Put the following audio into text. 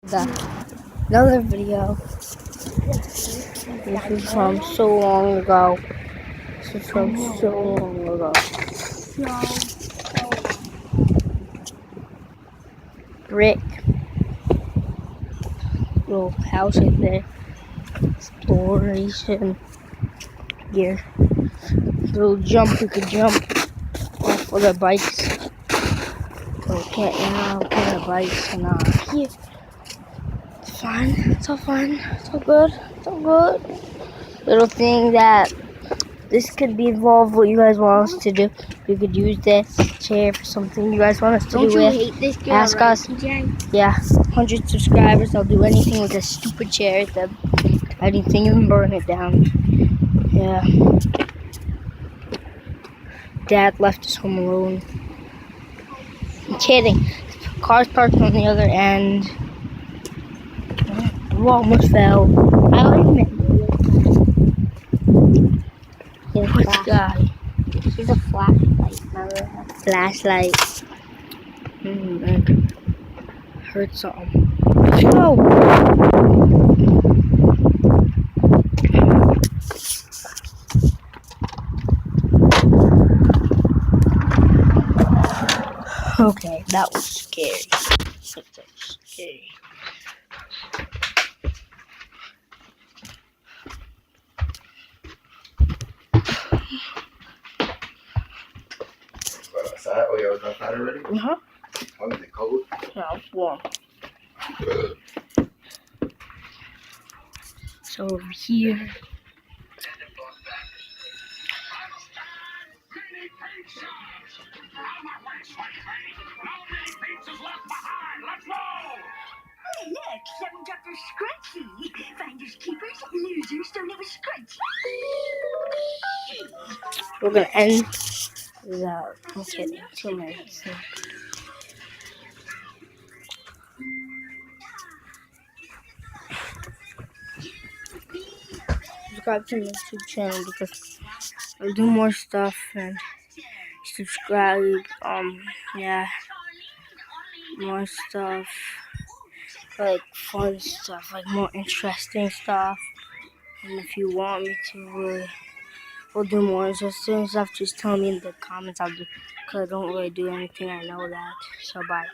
Another video. This is from so long ago. This is from so long ago. Brick. Little house right there. Exploration. Here. Little jump you could jump off of the bikes. But we can't now put our bikes and here. It's fine. It's all fine. It's all good. It's all good. Little thing that this could be involved what you guys want us to do. We could use this chair for something you guys want us to do with. Don't you hate this girl, Ask right, us. TJ? Yeah, 100 subscribers. I'll do anything with this stupid chair. Anything, even burn it down. Yeah. Dad left us home alone. I'm kidding. Car's parked on the other end. We almost fell. I like it. This guy. She's a flashlight, remember? Flashlight. Heard something. Let's go. Okay, that was scary. That was scary. Outside? Oh, yeah, I was outside already? Uh-huh. Oh, is it cold? Yeah, it's warm. So over here. Hey, look, some Dr. Scrunchy. Finders keepers, losers don't have a scrunchie. We're gonna end without. I'm kidding. 2 minutes. Subscribe to my YouTube channel because I'll do more stuff and subscribe. Yeah, more stuff like fun stuff, like more interesting stuff. And if you want me to, we'll do more interesting stuff. Just tell me in the comments. I'll do, cause I don't really do anything. I know that. So bye.